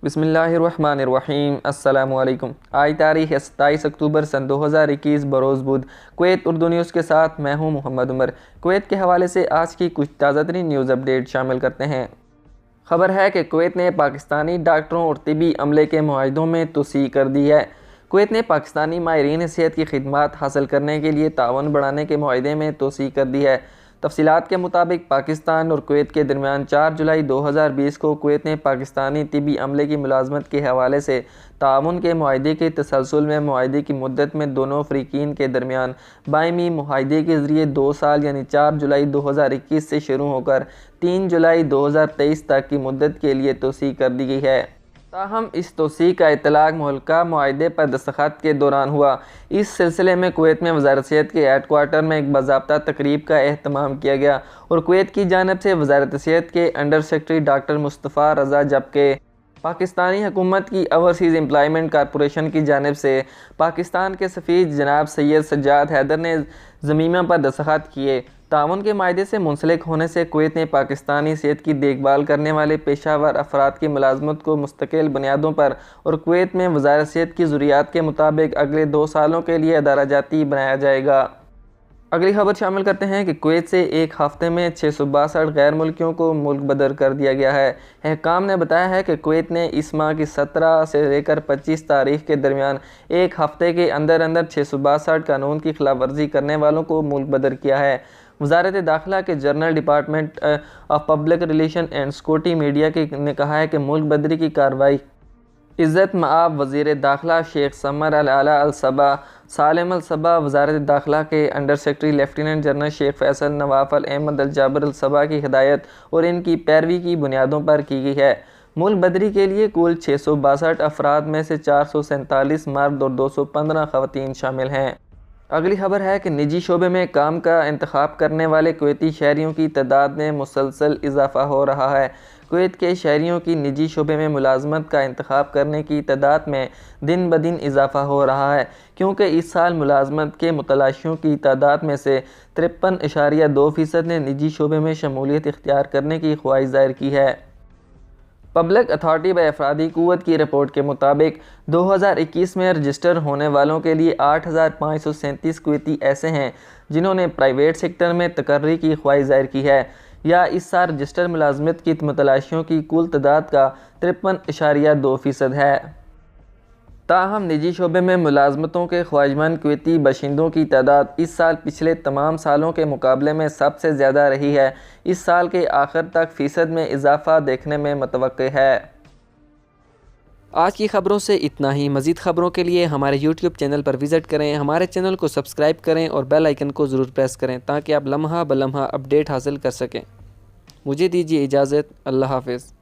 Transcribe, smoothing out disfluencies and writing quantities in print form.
بسم اللہ الرحمن الرحیم۔ السلام علیکم۔ آج تاریخ 27 اکتوبر سن 2021 بروز بدھ۔ کویت اردو نیوز کے ساتھ میں ہوں محمد عمر۔ کویت کے حوالے سے آج کی کچھ تازہ ترین نیوز اپڈیٹ شامل کرتے ہیں۔ خبر ہے کہ کویت نے پاکستانی ڈاکٹروں اور طبی عملے کے معاہدوں میں توسیع کر دی ہے۔ کویت نے پاکستانی ماہرین صحت کی خدمات حاصل کرنے کے لیے تعاون بڑھانے کے معاہدے میں توسیع کر دی ہے۔ تفصیلات کے مطابق پاکستان اور کویت کے درمیان 4 جولائی 2020 کو کویت نے پاکستانی طبی عملے کی ملازمت کے حوالے سے تعاون کے معاہدے کے تسلسل میں معاہدے کی مدت میں دونوں فریقین کے درمیان باہمی معاہدے کے ذریعے 2 سال یعنی 4 جولائی 2021 سے شروع ہو کر 3 جولائی 2023 تک کی مدت کے لیے توسیع کر دی گئی ہے۔ تاہم اس توسیع کا اطلاق متعلقہ معاہدے پر دستخط کے دوران ہوا۔ اس سلسلے میں کویت میں وزارت صحت کے ہیڈ کوارٹر میں ایک باضابطہ تقریب کا اہتمام کیا گیا اور کویت کی جانب سے وزارت صحت کے انڈر سیکرٹری ڈاکٹر مصطفیٰ رضا جبکہ پاکستانی حکومت کی اوورسیز امپلائمنٹ کارپوریشن کی جانب سے پاکستان کے سفیر جناب سید سجاد حیدر نے ضمیمہ پر دستخط کیے۔ تعاون کے معاہدے سے منسلک ہونے سے کویت نے پاکستانی صحت کی دیکھ بھال کرنے والے پیشہ ور افراد کی ملازمت کو مستقل بنیادوں پر اور کویت میں وزارت صحت کی ضروریات کے مطابق اگلے 2 سالوں کے لیے ادارہ جاتی بنایا جائے گا۔ اگلی خبر شامل کرتے ہیں کہ کویت سے ایک ہفتے میں 662 غیر ملکیوں کو ملک بدر کر دیا گیا ہے۔ حکام نے بتایا ہے کہ کویت نے اس ماہ کی 17 سے لے کر 25 تاریخ کے درمیان ایک ہفتے کے اندر 662 قانون کی خلاف ورزی کرنے والوں کو ملک بدر کیا ہے۔ وزارت داخلہ کے general department of public relation and security media نے کہا ہے کہ ملک بدری کی کارروائی عزت مآب وزیر داخلہ شیخ سمر العلا الصبا، سالم الصبا وزارت داخلہ کے انڈر سیکرٹری لیفٹیننٹ جنرل شیخ فیصل نواف احمد الجابر الصبا کی ہدایت اور ان کی پیروی کی بنیادوں پر کی گئی ہے۔ ملک بدری کے لیے کل 662 افراد میں سے 447 مرد اور 215 خواتین شامل ہیں۔ اگلی خبر ہے کہ نجی شعبے میں کام کا انتخاب کرنے والے کویتی شہریوں کی تعداد میں مسلسل اضافہ ہو رہا ہے۔ کویت کے شہریوں کی نجی شعبے میں ملازمت کا انتخاب کرنے کی تعداد میں دن بدن اضافہ ہو رہا ہے کیونکہ اس سال ملازمت کے متلاشیوں کی تعداد میں سے 53.2% نے نجی شعبے میں شمولیت اختیار کرنے کی خواہش ظاہر کی ہے۔ پبلک اتھارٹی بائی افرادی قوت کی رپورٹ کے مطابق 2021 میں رجسٹر ہونے والوں کے لیے 8,537 کویتی ایسے ہیں جنہوں نے پرائیویٹ سیکٹر میں تقرری کی خواہش ظاہر کی ہے یا اس سال رجسٹر ملازمت کی متلاشیوں کی کل تعداد کا 53.2% ہے۔ تاہم نجی شعبے میں ملازمتوں کے خواہشمند کویتی باشندوں کی تعداد اس سال پچھلے تمام سالوں کے مقابلے میں سب سے زیادہ رہی ہے۔ اس سال کے آخر تک فیصد میں اضافہ دیکھنے میں متوقع ہے۔ آج کی خبروں سے اتنا ہی۔ مزید خبروں کے لیے ہمارے YouTube چینل پر وزٹ کریں، ہمارے چینل کو سبسکرائب کریں اور بیل آئیکن کو ضرور پریس کریں تاکہ آپ لمحہ بلمحہ اپڈیٹ حاصل کر سکیں۔ مجھے دیجیے اجازت۔ اللہ حافظ۔